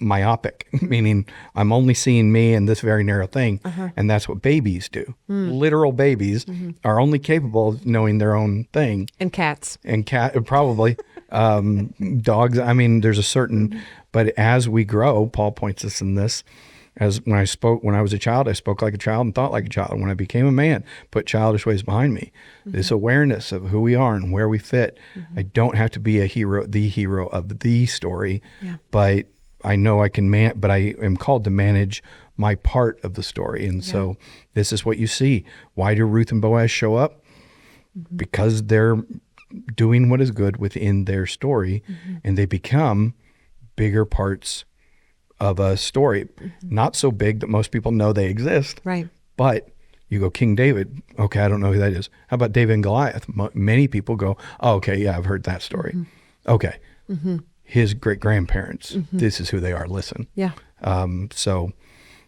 myopic, meaning I'm only seeing me in this very narrow thing. Uh-huh. And that's what babies do. Literal babies are only capable of knowing their own thing. And cats. And probably. Dogs. I mean, there's a certain, but as we grow, Paul points us in this, as when I was a child, I spoke like a child and thought like a child. When I became a man, put childish ways behind me. Mm-hmm. This awareness of who we are and where we fit. Mm-hmm. I don't have to be the hero of the story, but I know I can but I am called to manage my part of the story. And so this is what you see. Why do Ruth and Boaz show up? Mm-hmm. Because they're doing what is good within their story, and they become bigger parts of a story. Not so big that most people know they exist. Right. But you go King David. Okay, I don't know who that is. How about David and Goliath? Many people go, oh, okay, yeah, I've heard that story. Okay. His great grandparents. This is who they are. Listen. Yeah. So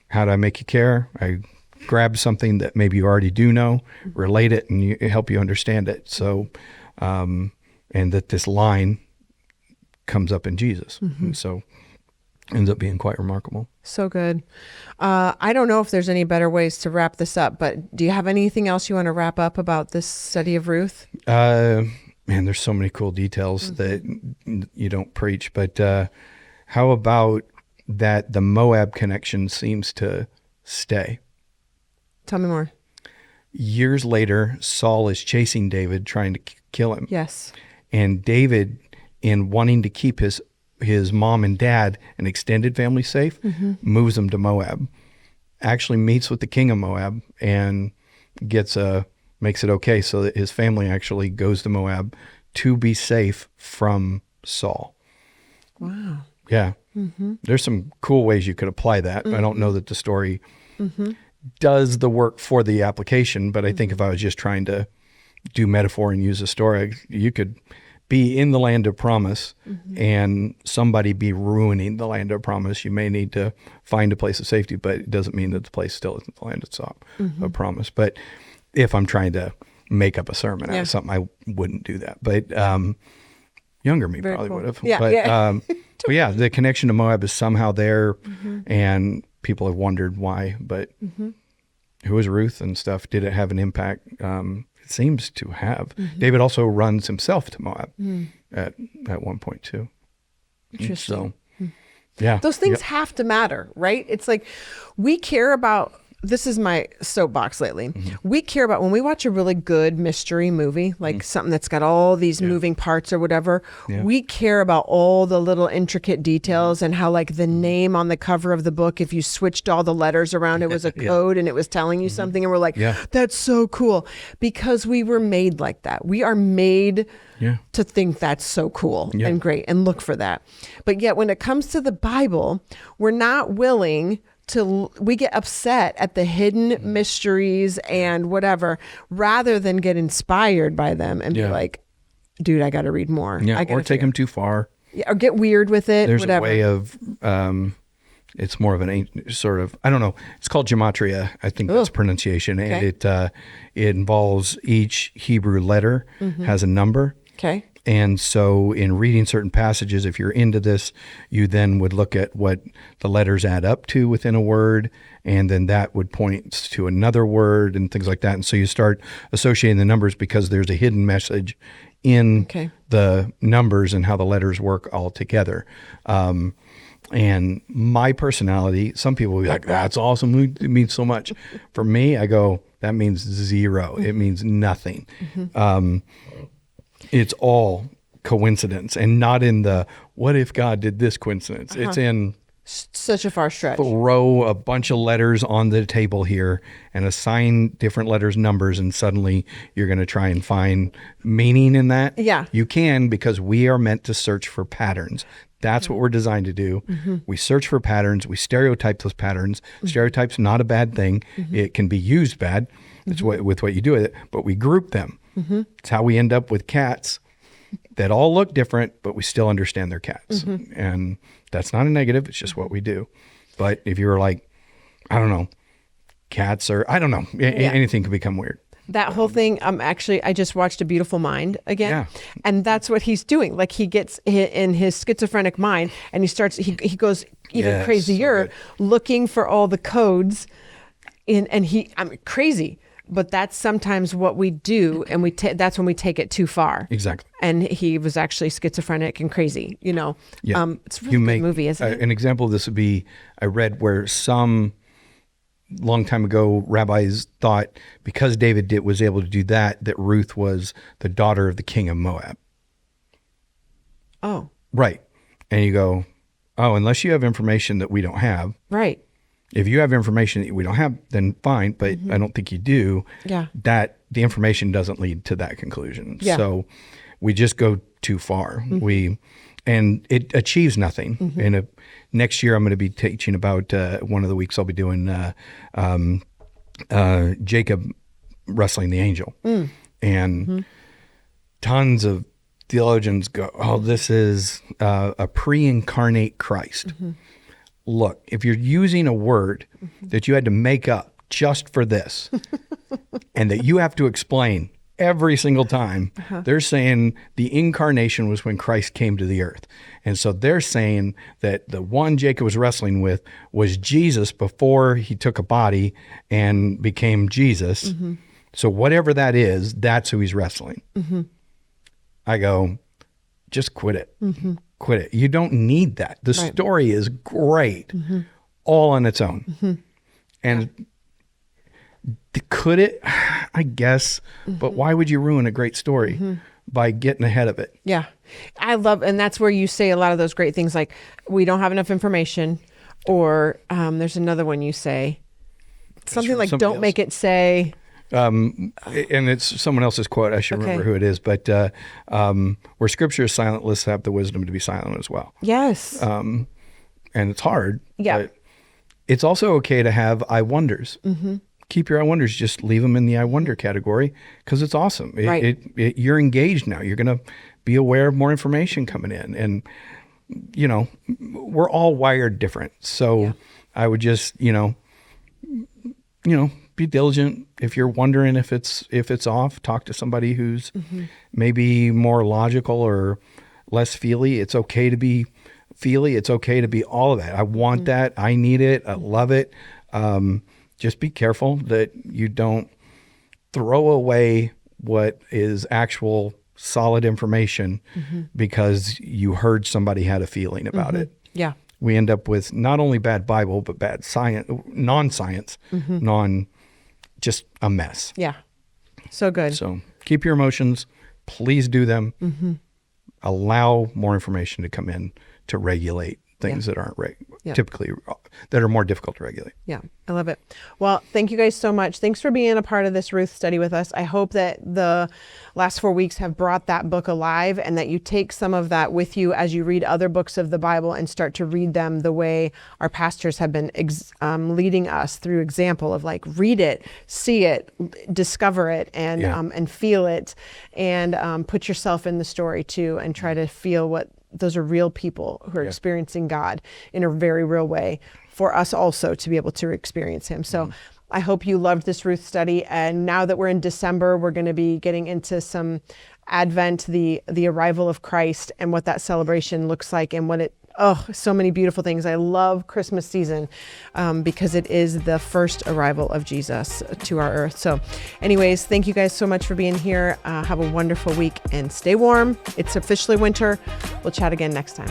how do I make you care? I grab something that maybe you already do know, relate it, and help you understand it. So, and that this line comes up in Jesus. And so ends up being quite remarkable. So good. I don't know if there's any better ways to wrap this up, but do you have anything else you want to wrap up about this study of Ruth? Man, there's so many cool details that you don't preach, but how about that the Moab connection seems to stay? Tell me more. Years later, Saul is chasing David, trying to kill him. Yes. And David, in wanting to keep his mom and dad and extended family safe, moves them to Moab. Actually meets with the king of Moab and makes it okay so that his family actually goes to Moab to be safe from Saul. Wow. Yeah. There's some cool ways you could apply that. I don't know that the story does the work for the application, but I think if I was just trying to do metaphor and use a story, you could be in the land of promise and somebody be ruining the land of promise. You may need to find a place of safety, but it doesn't mean that the place still isn't the land of promise. But if I'm trying to make up a sermon out of something, I wouldn't do that. But younger me Very probably cool. would have. Yeah, but, yeah. but yeah, the connection to Moab is somehow there, and people have wondered why. But who is Ruth and stuff? Did it have an impact? It seems to have. David also runs himself to Moab at one point too. Interesting. So, yeah. Those things have to matter, right? It's like we care about, this is my soapbox lately. We care about when we watch a really good mystery movie, like something that's got all these moving parts or whatever, we care about all the little intricate details and how like the name on the cover of the book, if you switched all the letters around, it was a code and it was telling you something. And we're like, that's so cool, because we were made like that. We are made to think that's so cool and great and look for that. But yet when it comes to the Bible, we're not willing we get upset at the hidden mysteries and whatever, rather than get inspired by them and be like, dude, I got to read more. Or take them too far. Yeah, or get weird with it. There's whatever. a way of, it's more of an sort of, I don't know, it's called gematria. I think that's pronunciation. Okay. And it involves each Hebrew letter has a number. Okay. And so in reading certain passages, if you're into this, you then would look at what the letters add up to within a word, and then that would point to another word and things like that. And so you start associating the numbers because there's a hidden message in the numbers and how the letters work all together. And my personality, some people will be like, that's awesome. It means so much. For me, I go, that means zero. It means nothing. It's all coincidence, and not in the what if God did this coincidence. It's in such a far stretch. Throw a bunch of letters on the table here and assign different letters numbers, and suddenly you're going to try and find meaning in that. Yeah. You can, because we are meant to search for patterns. That's what we're designed to do. We search for patterns. We stereotype those patterns. Stereotype's not a bad thing. It can be used bad. It's with what you do with it, but we group them. It's how we end up with cats that all look different, but we still understand they're cats. And that's not a negative. It's just what we do. But if you were like, I don't know, cats or I don't know, anything could become weird. That whole thing, I just watched A Beautiful Mind again. And that's what he's doing. Like he gets in his schizophrenic mind and he goes even crazier, looking for all the codes I'm crazy. But that's sometimes what we do, and that's when we take it too far. Exactly. And he was actually schizophrenic and crazy, It's a really good movie, isn't it? An example of this would be, I read where some long time ago rabbis thought because David was able to do that Ruth was the daughter of the king of Moab. Oh. Right. And you go, oh, unless you have information that we don't have. Right. If you have information that we don't have, then fine, but I don't think you do. Yeah. That the information doesn't lead to that conclusion. Yeah. So we just go too far. And it achieves nothing. And next year I'm going to be teaching about one of the weeks I'll be doing Jacob wrestling the angel. And tons of theologians go, oh, this is a pre-incarnate Christ. look, if you're using a word that you had to make up just for this and that you have to explain every single time, they're saying the incarnation was when Christ came to the earth. And so they're saying that the one Jacob was wrestling with was Jesus before he took a body and became Jesus. So whatever that is, that's who he's wrestling. I go, just quit it. Quit it. You don't need that. The story is great all on its own. And could it? I guess. But why would you ruin a great story by getting ahead of it? Yeah. I love, and that's where you say a lot of those great things like, we don't have enough information, or there's another one you say, something like, don't make it say. And it's someone else's quote. I should remember who it is. But where scripture is silent, let's have the wisdom to be silent as well. Yes. And it's hard. Yeah. But it's also okay to have I wonders. Keep your I wonders. Just leave them in the I wonder category because it's awesome. You're engaged now. You're going to be aware of more information coming in. And, you know, we're all wired different. So I would just, be diligent. If you're wondering if it's off, talk to somebody who's maybe more logical or less feely. It's okay to be feely. It's okay to be all of that. I want that. I need it. I love it. Just be careful that you don't throw away what is actual solid information because you heard somebody had a feeling about it. Yeah. We end up with not only bad Bible, but bad science, non-science, just a mess. Yeah. So good. So keep your emotions. Please do them. Allow more information to come in to regulate things that aren't typically that are more difficult to regulate. Yeah, I love it. Well, thank you guys so much. Thanks for being a part of this Ruth study with us. I hope that the last 4 weeks have brought that book alive and that you take some of that with you as you read other books of the Bible and start to read them the way our pastors have been leading us through example of like read it, see it, discover it, and feel it, and put yourself in the story too, and try to feel what those are real people who are experiencing God in a very real way for us also to be able to experience him. So I hope you loved this Ruth study. And now that we're in December, we're going to be getting into some Advent, the arrival of Christ and what that celebration looks like and what so many beautiful things. I love Christmas season because it is the first arrival of Jesus to our earth. So anyways, thank you guys so much for being here. Have a wonderful week and stay warm. It's officially winter. We'll chat again next time.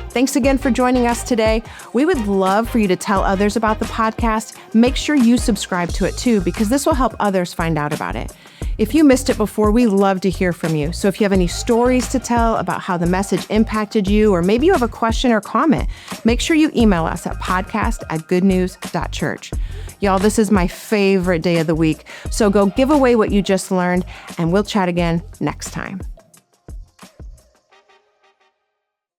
Thanks again for joining us today. We would love for you to tell others about the podcast. Make sure you subscribe to it too, because this will help others find out about it. If you missed it before, we love to hear from you. So if you have any stories to tell about how the message impacted you, or maybe you have a question or comment, make sure you email us at podcast@goodnews.church. Y'all, this is my favorite day of the week. So go give away what you just learned, and we'll chat again next time.